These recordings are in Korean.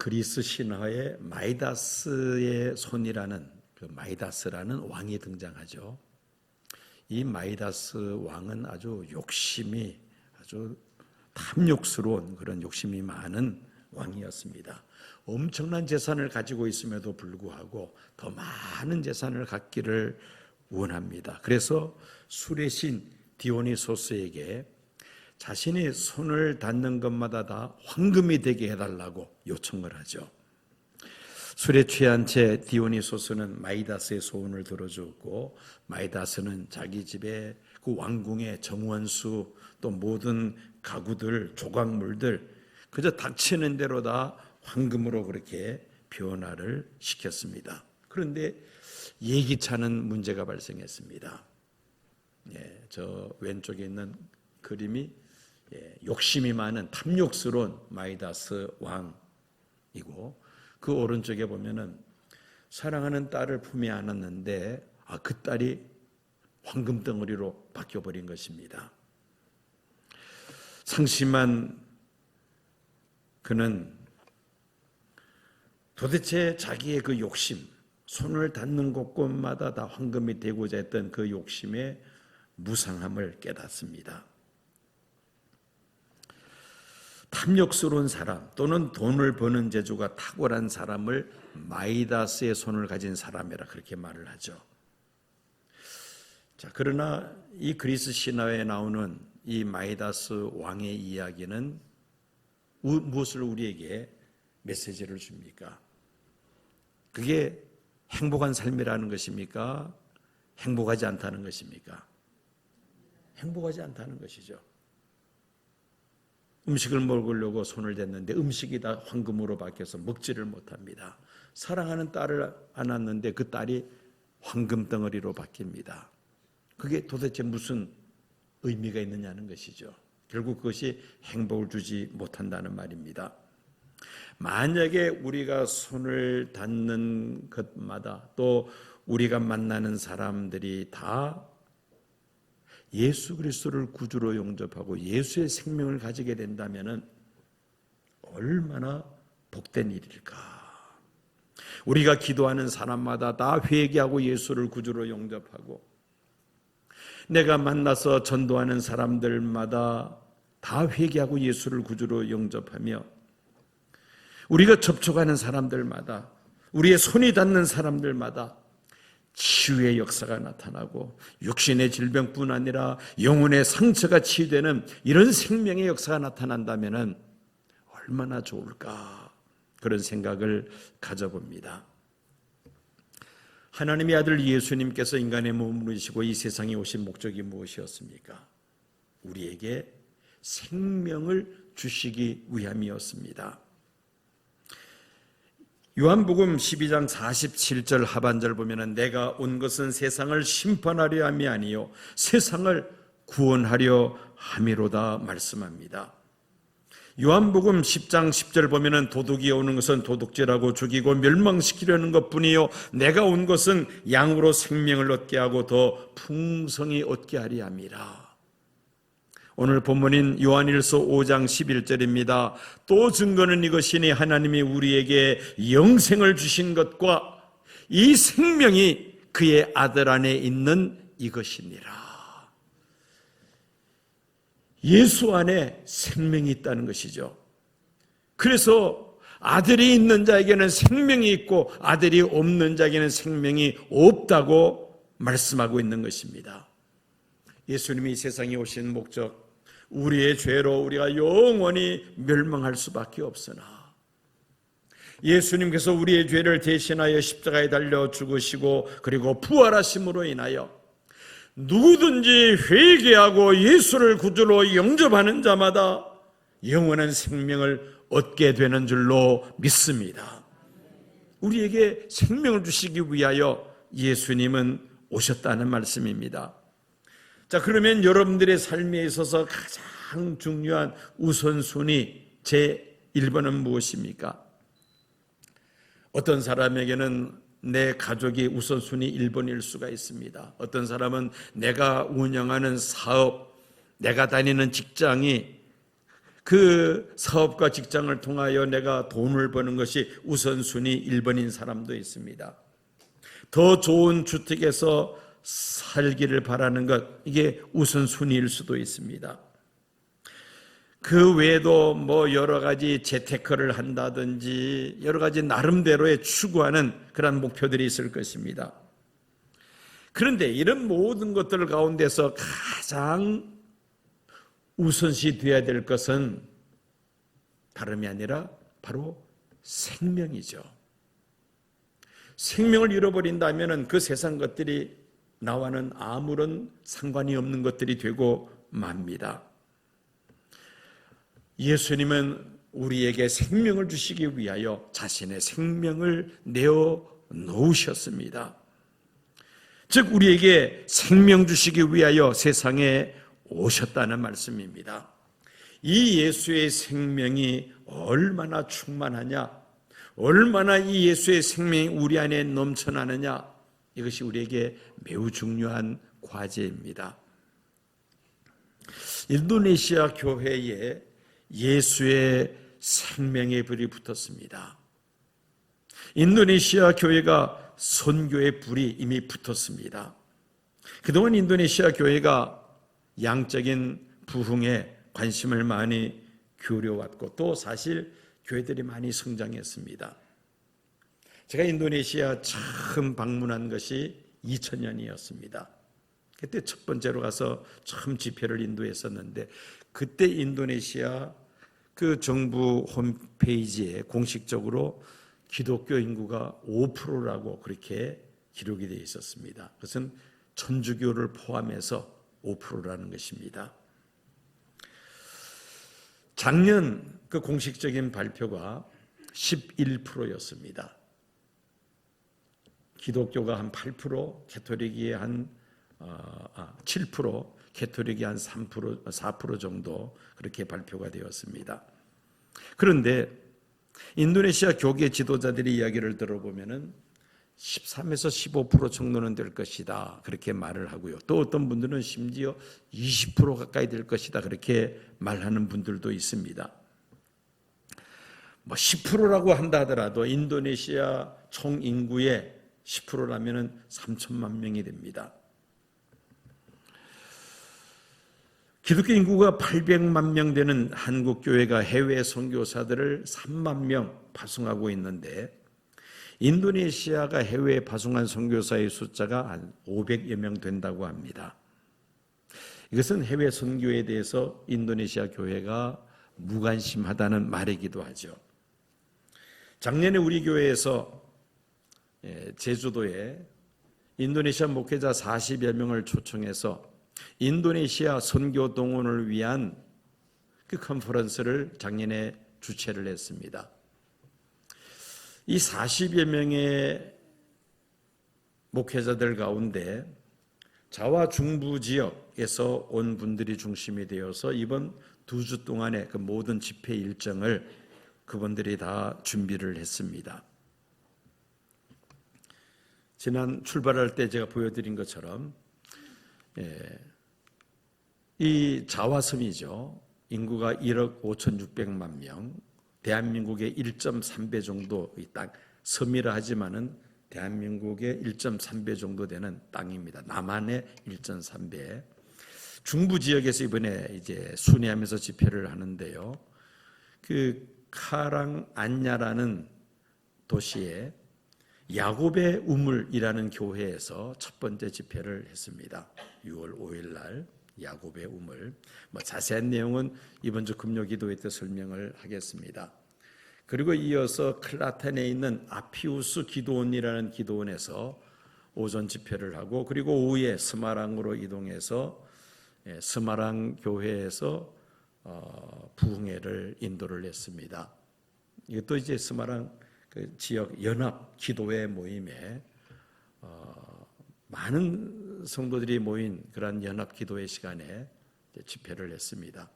그리스 신화에 마이다스의 손이라는 그 마이다스라는 왕이 등장하죠. 이 마이다스 왕은 아주 욕심이 아주 탐욕스러운 그런 욕심이 많은 왕이었습니다. 엄청난 재산을 가지고 있음에도 불구하고 더 많은 재산을 갖기를 원합니다. 그래서 술의 신 디오니소스에게 자신이 손을 닿는 것마다 다 황금이 되게 해달라고 요청을 하죠. 술에 취한 채 디오니소스는 마이다스의 소원을 들어주었고, 마이다스는 자기 집에 그 왕궁의 정원수 또 모든 가구들, 조각물들 그저 닥치는 대로 다 황금으로 그렇게 변화를 시켰습니다. 그런데 예기찮은 문제가 발생했습니다. 저 왼쪽에 있는 그림이 욕심이 많은 탐욕스러운 마이다스 왕이고, 그 오른쪽에 보면은 사랑하는 딸을 품에 안았는데 그 딸이 황금 덩어리로 바뀌어버린 것입니다. 상심한 그는 도대체 자기의 그 욕심, 손을 닿는 곳곳마다 다 황금이 되고자 했던 그 욕심의 무상함을 깨닫습니다. 탐욕스러운 사람 또는 돈을 버는 재주가 탁월한 사람을 마이다스의 손을 가진 사람이라 그렇게 말을 하죠. 자, 그러나 이 그리스 신화에 나오는 이 마이다스 왕의 이야기는 무엇을 우리에게 메시지를 줍니까? 그게 행복한 삶이라는 것입니까? 행복하지 않다는 것입니까? 행복하지 않다는 것이죠. 음식을 먹으려고 손을 댔는데 음식이 다 황금으로 바뀌어서 먹지를 못합니다. 사랑하는 딸을 안았는데 그 딸이 황금 덩어리로 바뀝니다. 그게 도대체 무슨 의미가 있느냐는 것이죠. 결국 그것이 행복을 주지 못한다는 말입니다. 만약에 우리가 손을 닿는 것마다 또 우리가 만나는 사람들이 다 예수 그리스도를 구주로 영접하고 예수의 생명을 가지게 된다면 얼마나 복된 일일까. 우리가 기도하는 사람마다 다 회개하고 예수를 구주로 영접하고, 내가 만나서 전도하는 사람들마다 다 회개하고 예수를 구주로 영접하며, 우리가 접촉하는 사람들마다, 우리의 손이 닿는 사람들마다 치유의 역사가 나타나고 육신의 질병뿐 아니라 영혼의 상처가 치유되는 이런 생명의 역사가 나타난다면 얼마나 좋을까, 그런 생각을 가져봅니다. 하나님의 아들 예수님께서 인간의 몸을 입으시고 이 세상에 오신 목적이 무엇이었습니까? 우리에게 생명을 주시기 위함이었습니다. 요한복음 12장 47절 하반절 보면은 내가 온 것은 세상을 심판하려 함이 아니요 세상을 구원하려 함이로다 말씀합니다. 요한복음 10장 10절 보면은 도둑이 오는 것은 도둑질하고 죽이고 멸망시키려는 것뿐이요 내가 온 것은 양으로 생명을 얻게 하고 더 풍성히 얻게 하려 함이라. 오늘 본문인 요한일서 5장 11절입니다. 또 증거는 이것이니 하나님이 우리에게 영생을 주신 것과 이 생명이 그의 아들 안에 있는 이것이니라. 예수 안에 생명이 있다는 것이죠. 그래서 아들이 있는 자에게는 생명이 있고 아들이 없는 자에게는 생명이 없다고 말씀하고 있는 것입니다. 예수님이 세상에 오신 목적, 우리의 죄로 우리가 영원히 멸망할 수밖에 없으나 예수님께서 우리의 죄를 대신하여 십자가에 달려 죽으시고 그리고 부활하심으로 인하여 누구든지 회개하고 예수를 구주로 영접하는 자마다 영원한 생명을 얻게 되는 줄로 믿습니다. 우리에게 생명을 주시기 위하여 예수님은 오셨다는 말씀입니다. 자, 그러면 여러분들의 삶에 있어서 가장 중요한 우선순위 제1번은 무엇입니까? 어떤 사람에게는 내 가족이 우선순위 1번일 수가 있습니다. 어떤 사람은 내가 운영하는 사업, 내가 다니는 직장이 그 사업과 직장을 통하여 내가 돈을 버는 것이 우선순위 1번인 사람도 있습니다. 더 좋은 주택에서 살기를 바라는 것, 이게 우선순위일 수도 있습니다. 그 외에도 여러 가지 재테크를 한다든지 여러 가지 나름대로의 추구하는 그런 목표들이 있을 것입니다. 그런데 이런 모든 것들 가운데서 가장 우선시 되어야 될 것은 다름이 아니라 바로 생명이죠. 생명을 잃어버린다면 그 세상 것들이 나와는 아무런 상관이 없는 것들이 되고 맙니다. 예수님은 우리에게 생명을 주시기 위하여 자신의 생명을 내어 놓으셨습니다. 즉 우리에게 생명 주시기 위하여 세상에 오셨다는 말씀입니다. 이 예수의 생명이 얼마나 충만하냐, 얼마나 이 예수의 생명이 우리 안에 넘쳐나느냐, 이것이 우리에게 매우 중요한 과제입니다. 인도네시아 교회에 예수의 생명의 불이 붙었습니다. 인도네시아 교회가 선교의 불이 이미 붙었습니다. 그동안 인도네시아 교회가 양적인 부흥에 관심을 많이 기울여왔고 또 사실 교회들이 많이 성장했습니다. 제가 인도네시아 처음 방문한 것이 2000년이었습니다. 그때 첫 번째로 가서 처음 집회를 인도했었는데 그때 인도네시아 그 정부 홈페이지에 공식적으로 기독교 인구가 5%라고 그렇게 기록이 되어 있었습니다. 그것은 천주교를 포함해서 5%라는 것입니다. 작년 그 공식적인 발표가 11%였습니다. 기독교가 한 8%, 캐토릭이 한 7%, 캐토릭이 한 3%, 4% 정도 그렇게 발표가 되었습니다. 그런데 인도네시아 교계 지도자들의 이야기를 들어보면은 13에서 15% 정도는 될 것이다 그렇게 말을 하고요. 또 어떤 분들은 심지어 20% 가까이 될 것이다 그렇게 말하는 분들도 있습니다. 10%라고 한다 하더라도 인도네시아 총 인구의 10%라면은 3천만 명이 됩니다. 기독교 인구가 800만 명 되는 한국 교회가 해외 선교사들을 3만 명 파송하고 있는데 인도네시아가 해외에 파송한 선교사의 숫자가 한 500여 명 된다고 합니다. 이것은 해외 선교에 대해서 인도네시아 교회가 무관심하다는 말이기도 하죠. 작년에 우리 교회에서 제주도에 인도네시아 목회자 40여 명을 초청해서 인도네시아 선교 동원을 위한 그 컨퍼런스를 작년에 주최를 했습니다. 이 40여 명의 목회자들 가운데 자와 중부 지역에서 온 분들이 중심이 되어서 이번 2주 동안의 그 모든 집회 일정을 그분들이 다 준비를 했습니다. 지난 출발할 때 제가 보여드린 것처럼 이 자와섬이죠. 인구가 1억 5,600만 명, 대한민국의 1.3배 정도 이 땅, 섬이라 하지만은 대한민국의 1.3배 정도 되는 땅입니다. 남한의 1.3배. 중부 지역에서 이번에 이제 순회하면서 집회를 하는데요. 그 카랑 안야라는 도시에 야곱의 우물이라는 교회에서 첫 번째 집회를 했습니다. 6월 5일 날 야곱의 우물. 자세한 내용은 이번 주 금요 기도회 때 설명을 하겠습니다. 그리고 이어서 클라텐에 있는 아피우스 기도원이라는 기도원에서 오전 집회를 하고 그리고 오후에 스마랑으로 이동해서 스마랑 교회에서 부흥회를 인도를 했습니다. 이것도 이제 스마랑 그 지역 연합 기도회 모임에 많은 성도들이 모인 그런 연합 기도회 시간에 집회를 했습니다.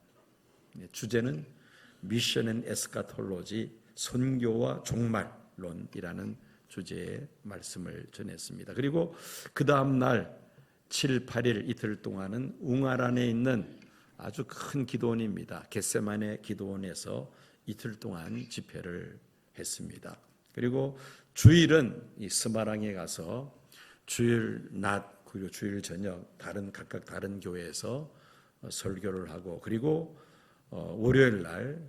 주제는 미션 앤 에스카톨로지, 선교와 종말론이라는 주제의 말씀을 전했습니다. 그리고 그 다음 날 7, 8일 이틀 동안은 웅아란에 있는 아주 큰 기도원입니다. 겟세마네 기도원에서 이틀 동안 집회를 했습니다. 그리고 주일은 이 스마랑에 가서 주일 낮 그리고 주일 저녁 각각 다른 교회에서 설교를 하고, 그리고 월요일 날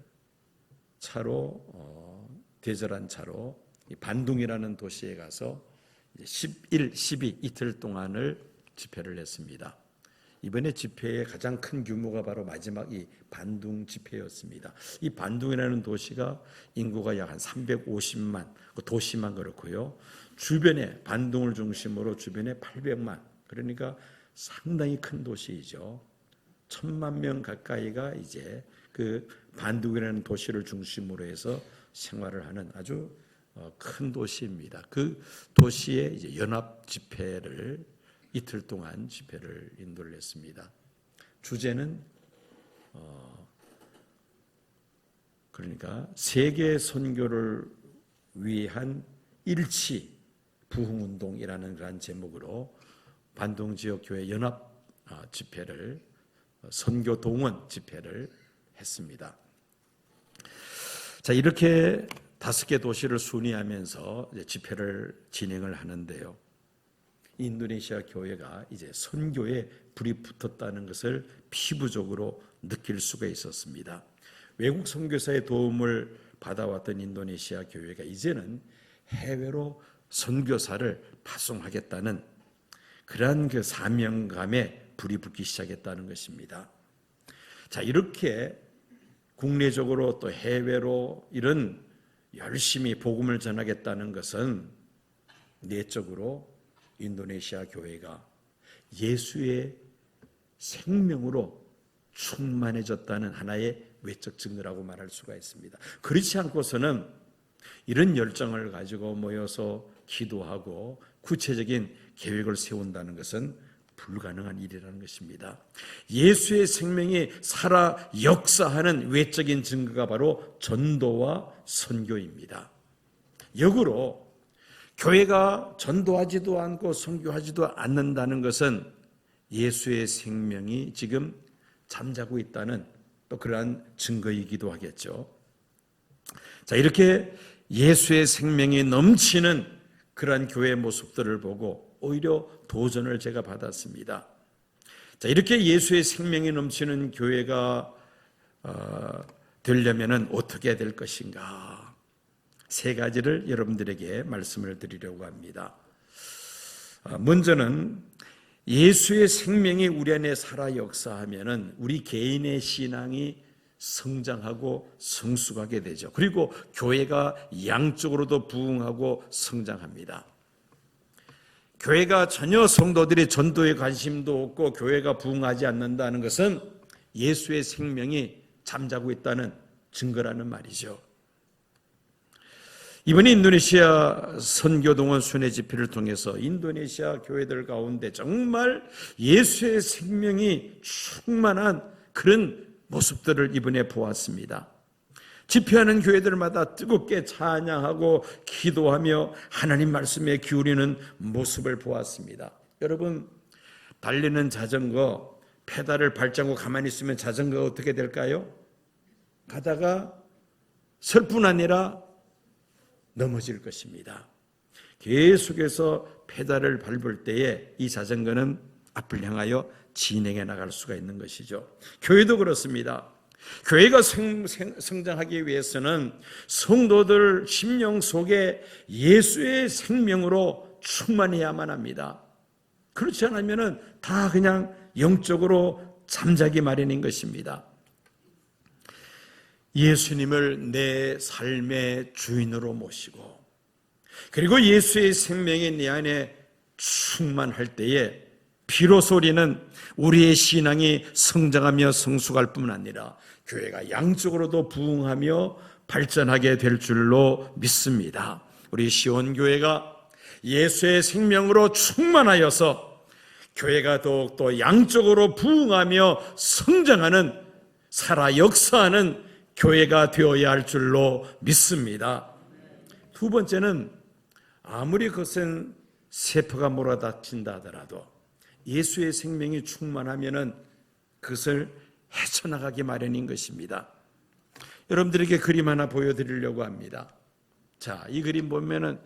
차로 대절한 차로 반둥이라는 도시에 가서 11, 12 이틀 동안을 집회를 했습니다. 이번에 집회의 가장 큰 규모가 바로 마지막 이 반둥 집회였습니다. 이 반둥이라는 도시가 인구가 약 한 350만, 도시만 그렇고요. 주변에 반둥을 중심으로 주변에 800만, 그러니까 상당히 큰 도시이죠. 1000만 명 가까이가 이제 그 반둥이라는 도시를 중심으로 해서 생활을 하는 아주 큰 도시입니다. 그 도시의 이제 연합 집회를 이틀 동안 집회를 인도를 했습니다. 주제는 그러니까 세계 선교를 위한 일치 부흥운동이라는 그런 제목으로 반둥 지역 교회 연합 집회를 선교 동원 집회를 했습니다. 자, 이렇게 5개 도시를 순회하면서 집회를 진행을 하는데요. 인도네시아 교회가 이제 선교에 불이 붙었다는 것을 피부적으로 느낄 수가 있었습니다. 외국 선교사의 도움을 받아왔던 인도네시아 교회가 이제는 해외로 선교사를 파송하겠다는 그러한 그 사명감에 불이 붙기 시작했다는 것입니다. 자, 이렇게 국내적으로 또 해외로 이런 열심히 복음을 전하겠다는 것은 내적으로 인도네시아 교회가 예수의 생명으로 충만해졌다는 하나의 외적 증거라고 말할 수가 있습니다. 그렇지 않고서는 이런 열정을 가지고 모여서 기도하고 구체적인 계획을 세운다는 것은 불가능한 일이라는 것입니다. 예수의 생명이 살아 역사하는 외적인 증거가 바로 전도와 선교입니다. 역으로 교회가 전도하지도 않고 선교하지도 않는다는 것은 예수의 생명이 지금 잠자고 있다는 또 그러한 증거이기도 하겠죠. 자, 이렇게 예수의 생명이 넘치는 그러한 교회의 모습들을 보고 오히려 도전을 제가 받았습니다. 자, 이렇게 예수의 생명이 넘치는 교회가 되려면 어떻게 될 것인가? 3가지를 여러분들에게 말씀을 드리려고 합니다. 먼저는 예수의 생명이 우리 안에 살아 역사하면은 우리 개인의 신앙이 성장하고 성숙하게 되죠. 그리고 교회가 양쪽으로도 부흥하고 성장합니다. 교회가 전혀 성도들이 전도에 관심도 없고 교회가 부흥하지 않는다는 것은 예수의 생명이 잠자고 있다는 증거라는 말이죠. 이번에 인도네시아 선교동원 순회 집회를 통해서 인도네시아 교회들 가운데 정말 예수의 생명이 충만한 그런 모습들을 이번에 보았습니다. 집회하는 교회들마다 뜨겁게 찬양하고 기도하며 하나님 말씀에 기울이는 모습을 보았습니다. 여러분, 달리는 자전거 페달을 밟지 가만히 있으면 자전거가 어떻게 될까요? 가다가 설 뿐 아니라 넘어질 것입니다. 계속해서 페달을 밟을 때에 이 자전거는 앞을 향하여 진행해 나갈 수가 있는 것이죠. 교회도 그렇습니다. 교회가 성장하기 위해서는 성도들 심령 속에 예수의 생명으로 충만해야만 합니다. 그렇지 않으면 다 그냥 영적으로 잠자기 마련인 것입니다. 예수님을 내 삶의 주인으로 모시고 그리고 예수의 생명이 내 안에 충만할 때에 비로소 우리는 우리의 신앙이 성장하며 성숙할 뿐만 아니라 교회가 양쪽으로도 부흥하며 발전하게 될 줄로 믿습니다. 우리 시온교회가 예수의 생명으로 충만하여서 교회가 더욱더 양쪽으로 부흥하며 성장하는 살아 역사하는 교회가 되어야 할 줄로 믿습니다. 2번째는 아무리 거센 세포가 몰아닥친다 하더라도 예수의 생명이 충만하면은 그것을 헤쳐나가기 마련인 것입니다. 여러분들에게 그림 하나 보여드리려고 합니다. 자, 이 그림 보면은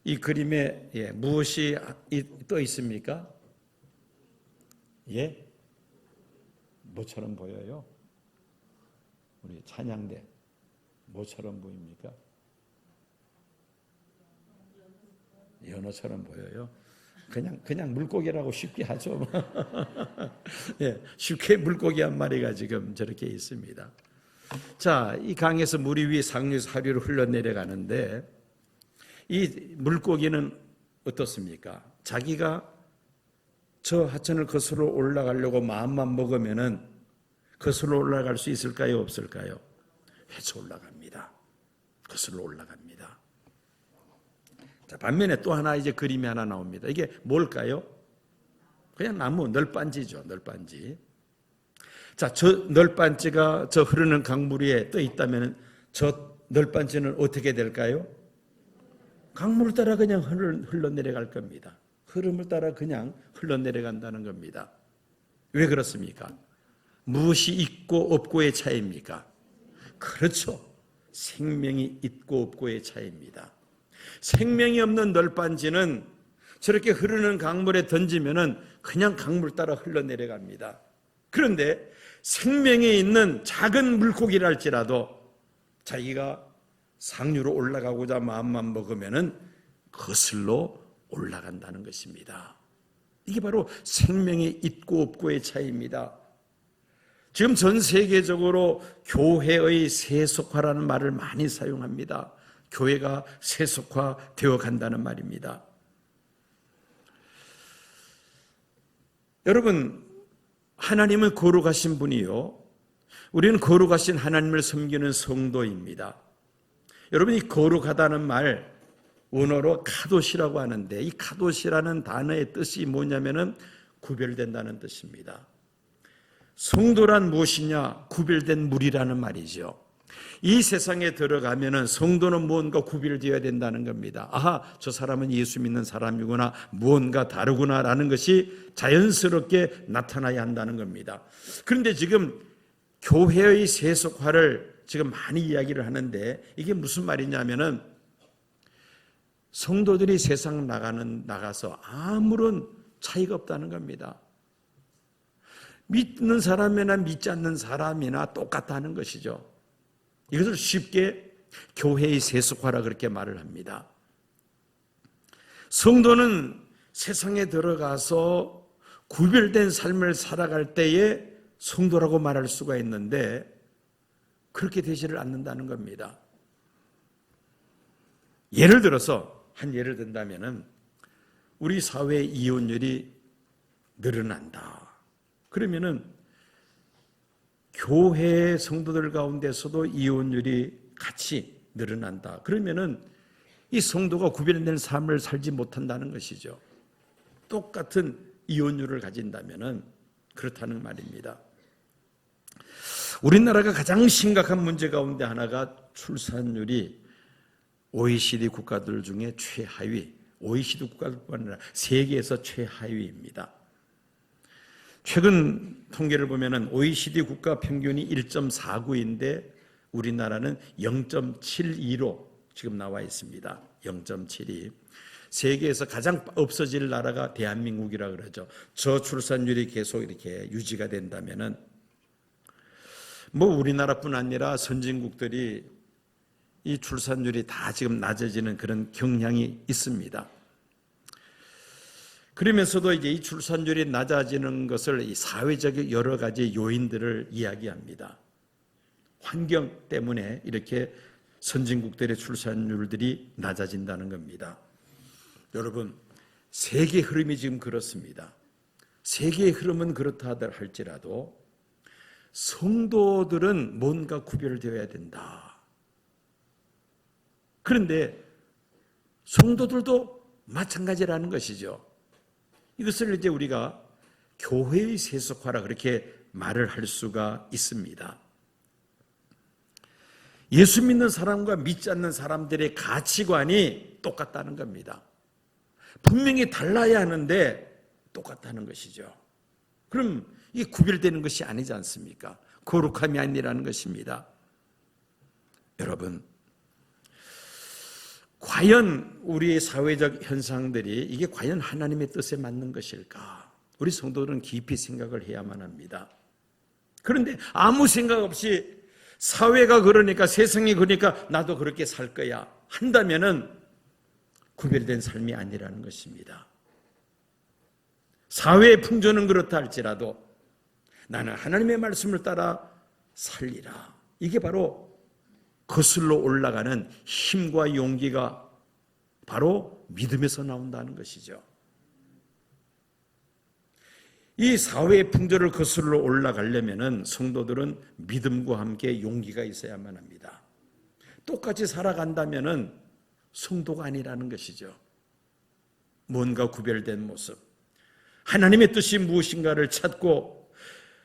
이 그림에 무엇이 떠 있습니까? 예? 뭐처럼 보여요? 우리 찬양대 뭐처럼 보입니까? 연어처럼 보여요. 그냥 물고기라고 쉽게 하죠. 예, 쉽게 물고기 한 마리가 지금 저렇게 있습니다. 자, 이 강에서 물이 위에 상류 사류로 흘러내려가는데 이 물고기는 어떻습니까? 자기가 저 하천을 거슬러 올라가려고 마음만 먹으면은 거슬러 올라갈 수 있을까요? 없을까요? 헤쳐 올라갑니다. 거슬러 올라갑니다. 자, 반면에 또 하나 이제 그림이 하나 나옵니다. 이게 뭘까요? 그냥 나무 널빤지죠. 널빤지. 자, 저 널빤지가 저 흐르는 강물 위에 떠 있다면 저 널빤지는 어떻게 될까요? 강물을 따라 그냥 흘러내려갈 겁니다. 흐름을 따라 그냥 흘러내려간다는 겁니다. 왜 그렇습니까? 무엇이 있고 없고의 차이입니까? 그렇죠. 생명이 있고 없고의 차이입니다. 생명이 없는 널빤지는 저렇게 흐르는 강물에 던지면은 그냥 강물 따라 흘러내려갑니다. 그런데 생명이 있는 작은 물고기랄지라도 자기가 상류로 올라가고자 마음만 먹으면은 거슬러 올라간다는 것입니다. 이게 바로 생명이 있고 없고의 차이입니다. 지금 전 세계적으로 교회의 세속화라는 말을 많이 사용합니다. 교회가 세속화되어 간다는 말입니다. 여러분, 하나님은 거룩하신 분이요, 우리는 거룩하신 하나님을 섬기는 성도입니다. 여러분, 이 거룩하다는 말 원어로 카도시라고 하는데 이 카도시라는 단어의 뜻이 뭐냐면은 구별된다는 뜻입니다. 성도란 무엇이냐? 구별된 물이라는 말이죠. 이 세상에 들어가면은 성도는 무언가 구별되어야 된다는 겁니다. 아하, 저 사람은 예수 믿는 사람이구나, 무언가 다르구나라는 것이 자연스럽게 나타나야 한다는 겁니다. 그런데 지금 교회의 세속화를 지금 많이 이야기를 하는데 이게 무슨 말이냐면은 성도들이 세상 나가서 아무런 차이가 없다는 겁니다. 믿는 사람이나 믿지 않는 사람이나 똑같다는 것이죠. 이것을 쉽게 교회의 세속화라 그렇게 말을 합니다. 성도는 세상에 들어가서 구별된 삶을 살아갈 때에 성도라고 말할 수가 있는데 그렇게 되지를 않는다는 겁니다. 예를 들어서 한 예를 든다면은 우리 사회의 이혼율이 늘어난다. 그러면은 교회 성도들 가운데서도 이혼율이 같이 늘어난다. 그러면은 이 성도가 구별된 삶을 살지 못한다는 것이죠. 똑같은 이혼율을 가진다면은 그렇다는 말입니다. 우리나라가 가장 심각한 문제 가운데 하나가 출산율이 OECD 국가들 중에 최하위, OECD 국가뿐만 아니라 세계에서 최하위입니다. 최근 통계를 보면은 OECD 국가 평균이 1.49인데 우리나라는 0.72로 지금 나와 있습니다. 0.72. 세계에서 가장 없어질 나라가 대한민국이라 그러죠. 저출산율이 계속 이렇게 유지가 된다면은 우리나라뿐 아니라 선진국들이 이 출산율이 다 지금 낮아지는 그런 경향이 있습니다. 그러면서도 이제 이 출산율이 낮아지는 것을 이 사회적 여러 가지 요인들을 이야기합니다. 환경 때문에 이렇게 선진국들의 출산율들이 낮아진다는 겁니다. 여러분, 세계 흐름이 지금 그렇습니다. 세계의 흐름은 그렇다 할지라도 성도들은 뭔가 구별되어야 된다. 그런데 성도들도 마찬가지라는 것이죠. 이것을 이제 우리가 교회의 세속화라 그렇게 말을 할 수가 있습니다. 예수 믿는 사람과 믿지 않는 사람들의 가치관이 똑같다는 겁니다. 분명히 달라야 하는데 똑같다는 것이죠. 그럼 이게 구별되는 것이 아니지 않습니까? 거룩함이 아니라는 것입니다. 여러분, 과연 우리의 사회적 현상들이 이게 과연 하나님의 뜻에 맞는 것일까? 우리 성도들은 깊이 생각을 해야만 합니다. 그런데 아무 생각 없이 사회가 그러니까, 세상이 그러니까 나도 그렇게 살 거야 한다면은 구별된 삶이 아니라는 것입니다. 사회의 풍조는 그렇다 할지라도 나는 하나님의 말씀을 따라 살리라. 이게 바로 거슬러 올라가는 힘과 용기가 바로 믿음에서 나온다는 것이죠. 이 사회의 풍조를 거슬러 올라가려면 성도들은 믿음과 함께 용기가 있어야만 합니다. 똑같이 살아간다면 성도가 아니라는 것이죠. 뭔가 구별된 모습, 하나님의 뜻이 무엇인가를 찾고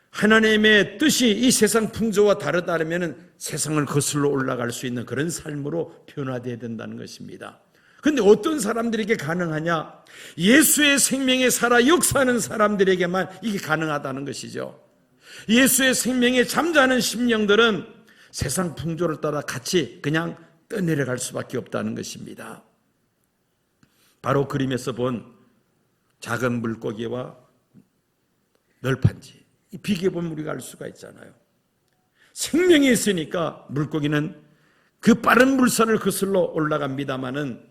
하나님의 뜻이 이 세상 풍조와 다르다면 세상을 거슬러 올라갈 수 있는 그런 삶으로 변화되어야 된다는 것입니다. 그런데 어떤 사람들에게 가능하냐? 예수의 생명에 살아 역사하는 사람들에게만 이게 가능하다는 것이죠. 예수의 생명에 잠자는 심령들은 세상 풍조를 따라 같이 그냥 떠내려갈 수밖에 없다는 것입니다. 바로 그림에서 본 작은 물고기와 널판지, 이 비교해 보면 우리가 알 수가 있잖아요. 생명이 있으니까 물고기는 그 빠른 물살을 거슬러 올라갑니다마는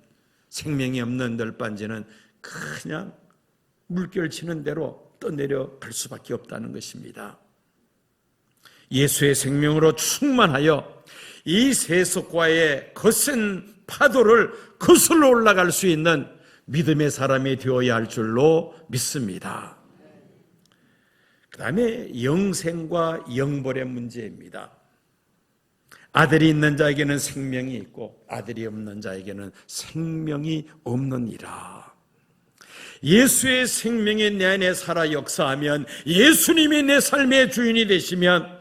생명이 없는 널판지는 그냥 물결 치는 대로 떠내려갈 수밖에 없다는 것입니다. 예수의 생명으로 충만하여 이 세속과의 거센 파도를 거슬러 올라갈 수 있는 믿음의 사람이 되어야 할 줄로 믿습니다. 그 다음에 영생과 영벌의 문제입니다. 아들이 있는 자에게는 생명이 있고 아들이 없는 자에게는 생명이 없느니라. 예수의 생명이 내 안에 살아 역사하면, 예수님이 내 삶의 주인이 되시면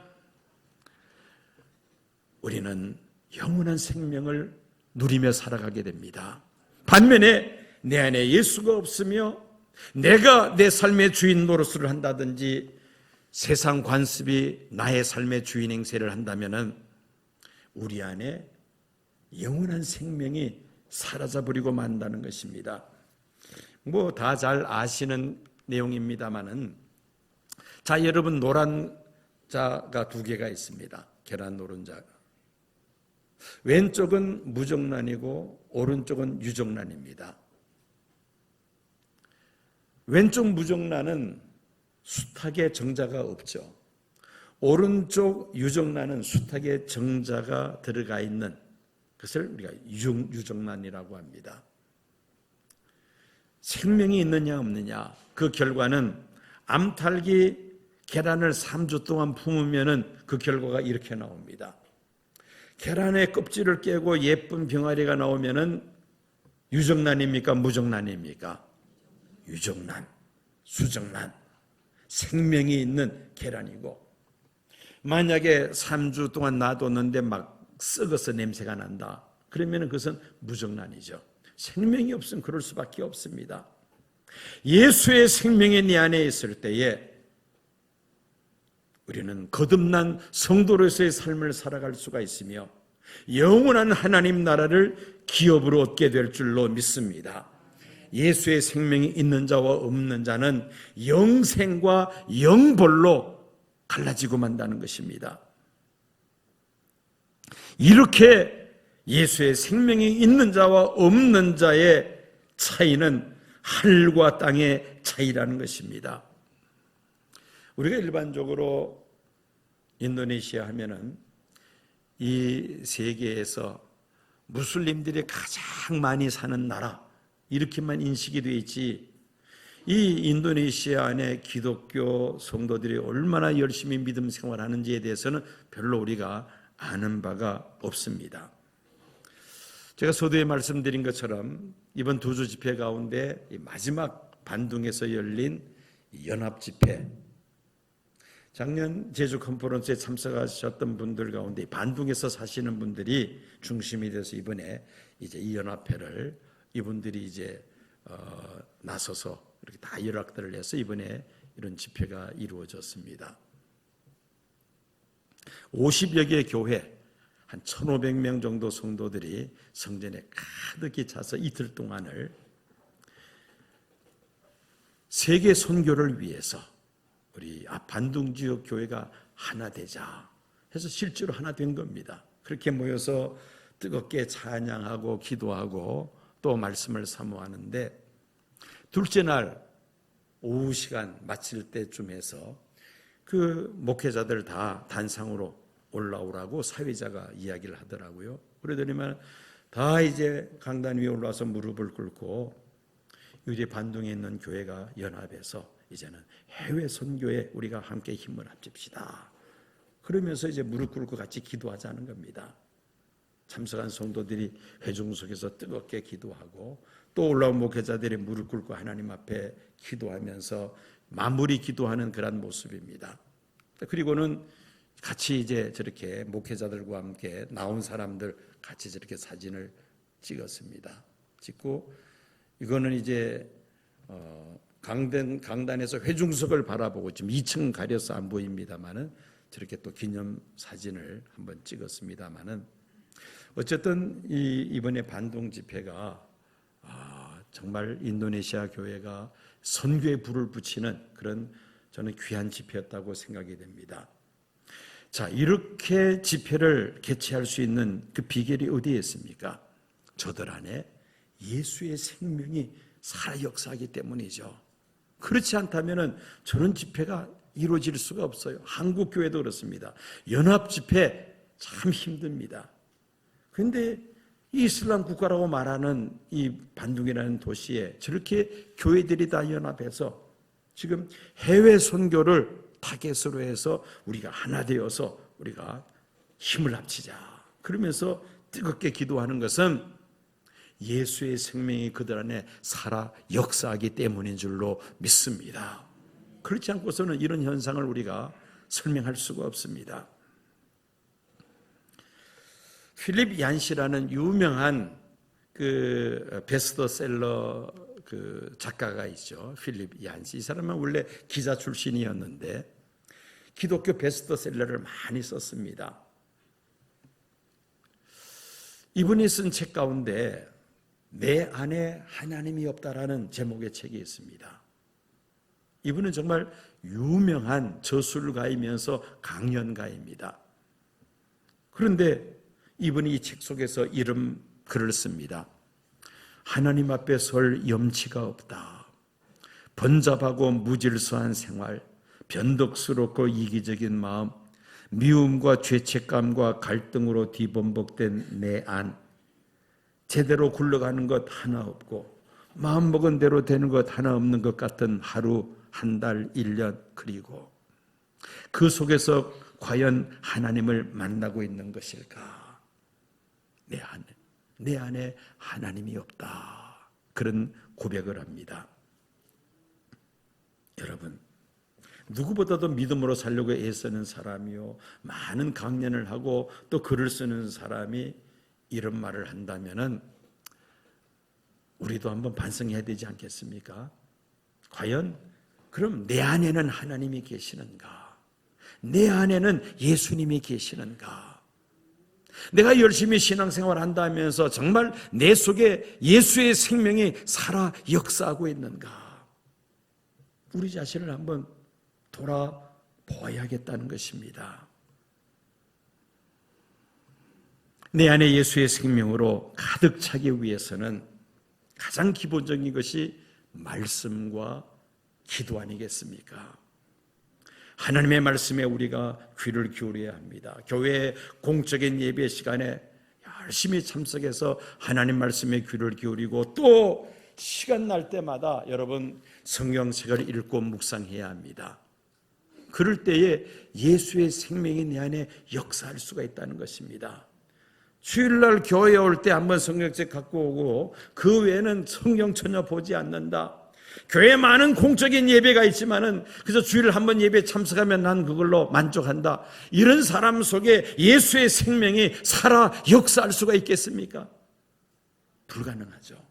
우리는 영원한 생명을 누리며 살아가게 됩니다. 반면에 내 안에 예수가 없으며 내가 내 삶의 주인 노릇을 한다든지 세상 관습이 나의 삶의 주인 행세를 한다면은 우리 안에 영원한 생명이 사라져버리고 만다는 것입니다. 뭐 다 잘 아시는 내용입니다만은, 자, 여러분, 노란 자가 두 개가 있습니다. 계란 노른자가. 왼쪽은 무정란이고 오른쪽은 유정란입니다. 왼쪽 무정란은 숱하게 정자가 없죠. 오른쪽 유정란은 숱하게 정자가 들어가 있는 것을 우리가 유정란이라고 합니다. 생명이 있느냐 없느냐, 그 결과는 암탉이 계란을 3주 동안 품으면 그 결과가 이렇게 나옵니다. 계란의 껍질을 깨고 예쁜 병아리가 나오면 유정란입니까 무정란입니까? 유정란, 수정란, 생명이 있는 계란이고, 만약에 3주 동안 놔뒀는데 막 썩어서 냄새가 난다, 그러면 그것은 무정란이죠. 생명이 없으면 그럴 수밖에 없습니다. 예수의 생명이 네 안에 있을 때에 우리는 거듭난 성도로서의 삶을 살아갈 수가 있으며 영원한 하나님 나라를 기업으로 얻게 될 줄로 믿습니다. 예수의 생명이 있는 자와 없는 자는 영생과 영벌로 갈라지고 만다는 것입니다. 이렇게 예수의 생명이 있는 자와 없는 자의 차이는 하늘과 땅의 차이라는 것입니다. 우리가 일반적으로 인도네시아 하면은 이 세계에서 무슬림들이 가장 많이 사는 나라, 이렇게만 인식이 되어 있지, 이 인도네시아 안에 기독교 성도들이 얼마나 열심히 믿음 생활하는지에 대해서는 별로 우리가 아는 바가 없습니다. 제가 서두에 말씀드린 것처럼 이번 두 주 집회 가운데 마지막 반둥에서 열린 연합집회, 작년 제주 컨퍼런스에 참석하셨던 분들 가운데 반둥에서 사시는 분들이 중심이 돼서 이번에 이제 이 연합회를 이분들이 이제 나서서 이렇게 다 연락들을 해서 이번에 이런 집회가 이루어졌습니다. 50여 개의 교회, 한 1,500명 정도 성도들이 성전에 가득히 차서 이틀 동안을 세계 선교를 위해서 우리 반둥 지역 교회가 하나 되자 해서 실제로 하나 된 겁니다. 그렇게 모여서 뜨겁게 찬양하고 기도하고 또 말씀을 사모하는데, 둘째 날 오후 시간 마칠 때쯤 해서 그 목회자들 다 단상으로 올라오라고 사회자가 이야기를 하더라고요. 그러더니만 다 이제 강단 위에 올라와서 무릎을 꿇고 이제 반둥에 있는 교회가 연합해서 이제는 해외 선교에 우리가 함께 힘을 합칩시다. 그러면서 이제 무릎 꿇고 같이 기도하자는 겁니다. 참석한 성도들이 회중 속에서 뜨겁게 기도하고 또 올라온 목회자들이 무릎 꿇고 하나님 앞에 기도하면서 마무리 기도하는 그런 모습입니다. 그리고는 같이 이제 저렇게 목회자들과 함께 나온 사람들 같이 저렇게 사진을 찍었습니다. 찍고 이거는 이제 강단에서 회중석을 바라보고 지금 2층 가려서 안 보입니다만은 저렇게 또 기념 사진을 한번 찍었습니다만은 어쨌든 이번에 반동 집회가 정말 인도네시아 교회가 선교에 불을 붙이는 그런 저는 귀한 집회였다고 생각이 됩니다. 자, 이렇게 집회를 개최할 수 있는 그 비결이 어디에 있습니까? 저들 안에 예수의 생명이 살아 역사하기 때문이죠. 그렇지 않다면 저런 집회가 이루어질 수가 없어요. 한국 교회도 그렇습니다. 연합 집회 참 힘듭니다. 그런데 이슬람 국가라고 말하는 이 반둥이라는 도시에 저렇게 교회들이 다 연합해서 지금 해외 선교를 타겟으로 해서 우리가 하나 되어서 우리가 힘을 합치자. 그러면서 뜨겁게 기도하는 것은 예수의 생명이 그들 안에 살아 역사하기 때문인 줄로 믿습니다. 그렇지 않고서는 이런 현상을 우리가 설명할 수가 없습니다. 필립 얀시라는 유명한 그 베스트셀러 그 작가가 있죠. 필립 얀시. 이 사람은 원래 기자 출신이었는데 기독교 베스트셀러를 많이 썼습니다. 이분이 쓴 책 가운데 내 안에 하나님이 없다라는 제목의 책이 있습니다. 이분은 정말 유명한 저술가이면서 강연가입니다. 그런데 이분이 이 책 속에서 이런 글을 씁니다. 하나님 앞에 설 염치가 없다. 번잡하고 무질서한 생활, 변덕스럽고 이기적인 마음, 미움과 죄책감과 갈등으로 뒤범벅된 내 안, 제대로 굴러가는 것 하나 없고 마음먹은 대로 되는 것 하나 없는 것 같은 하루, 한 달, 1년, 그리고 그 속에서 과연 하나님을 만나고 있는 것일까? 내 안에 하나님이 없다. 그런 고백을 합니다. 여러분, 누구보다도 믿음으로 살려고 애쓰는 사람이요, 많은 강연을 하고 또 글을 쓰는 사람이 이런 말을 한다면은 우리도 한번 반성해야 되지 않겠습니까? 과연 그럼 내 안에는 하나님이 계시는가? 내 안에는 예수님이 계시는가? 내가 열심히 신앙생활 한다면서 정말 내 속에 예수의 생명이 살아 역사하고 있는가? 우리 자신을 한번 돌아보아야겠다는 것입니다. 내 안에 예수의 생명으로 가득 차기 위해서는 가장 기본적인 것이 말씀과 기도 아니겠습니까? 하나님의 말씀에 우리가 귀를 기울여야 합니다. 교회 공적인 예배 시간에 열심히 참석해서 하나님 말씀에 귀를 기울이고 또 시간 날 때마다 여러분 성경책을 읽고 묵상해야 합니다. 그럴 때에 예수의 생명이 내 안에 역사할 수가 있다는 것입니다. 주일날 교회에 올 때 한번 성경책 갖고 오고 그 외에는 성경 전혀 보지 않는다. 교회에 많은 공적인 예배가 있지만은 그저 주일 한번 예배에 참석하면 난 그걸로 만족한다. 이런 사람 속에 예수의 생명이 살아 역사할 수가 있겠습니까? 불가능하죠.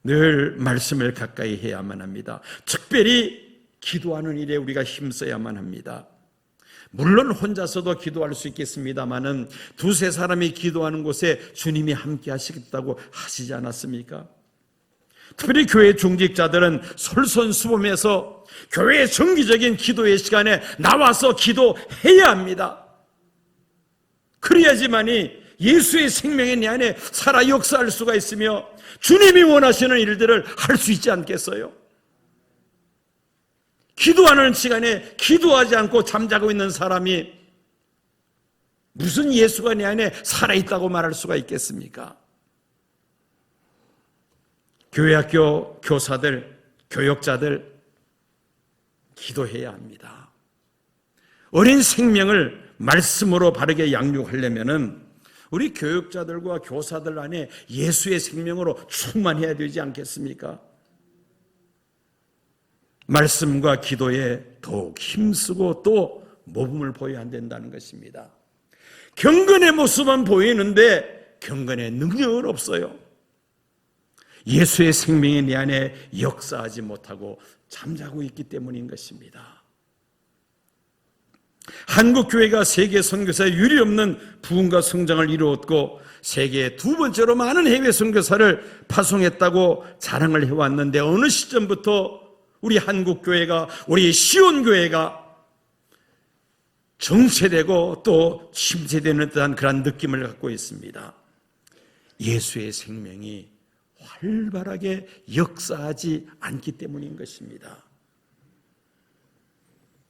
늘 말씀을 가까이 해야만 합니다. 특별히 기도하는 일에 우리가 힘써야만 합니다. 물론 혼자서도 기도할 수 있겠습니다마는 두세 사람이 기도하는 곳에 주님이 함께 하시겠다고 하시지 않았습니까? 특별히 교회 중직자들은 솔선수범해서 교회의 정기적인 기도의 시간에 나와서 기도해야 합니다. 그래야지만이 예수의 생명이 내 안에 살아 역사할 수가 있으며 주님이 원하시는 일들을 할 수 있지 않겠어요? 기도하는 시간에 기도하지 않고 잠자고 있는 사람이 무슨 예수가 내 안에 살아있다고 말할 수가 있겠습니까? 교회학교 교사들, 교역자들 기도해야 합니다. 어린 생명을 말씀으로 바르게 양육하려면은 우리 교육자들과 교사들 안에 예수의 생명으로 충만해야 되지 않겠습니까? 말씀과 기도에 더욱 힘쓰고 또 모범을 보여야 된다는 것입니다. 경건의 모습은 보이는데 경건의 능력은 없어요. 예수의 생명이 내 안에 역사하지 못하고 잠자고 있기 때문인 것입니다. 한국교회가 세계 선교사에 유례없는 부흥과 성장을 이루었고 세계 두 번째로 많은 해외 선교사를 파송했다고 자랑을 해왔는데 어느 시점부터 우리 한국교회가, 우리 시온교회가 정체되고 또 침체되는 듯한 그런 느낌을 갖고 있습니다. 예수의 생명이 활발하게 역사하지 않기 때문인 것입니다.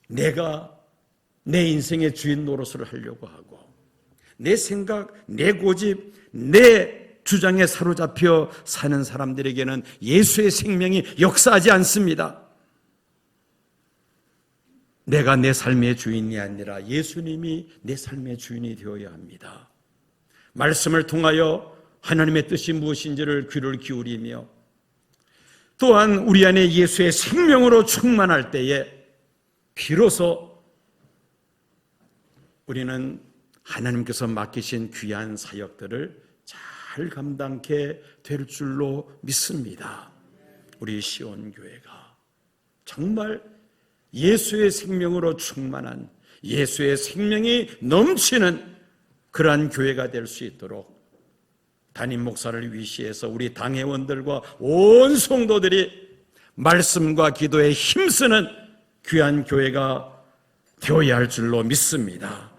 내가 내 인생의 주인 노릇을 하려고 하고 내 생각, 내 고집, 내 주장에 사로잡혀 사는 사람들에게는 예수의 생명이 역사하지 않습니다. 내가 내 삶의 주인이 아니라 예수님이 내 삶의 주인이 되어야 합니다. 말씀을 통하여 하나님의 뜻이 무엇인지를 귀를 기울이며 또한 우리 안에 예수의 생명으로 충만할 때에 비로소 우리는 하나님께서 맡기신 귀한 사역들을 잘 감당케 될 줄로 믿습니다. 우리 시온교회가 정말 예수의 생명으로 충만한, 예수의 생명이 넘치는 그러한 교회가 될 수 있도록 담임 목사를 위시해서 우리 당회원들과 온 성도들이 말씀과 기도에 힘쓰는 귀한 교회가 되어야 할 줄로 믿습니다.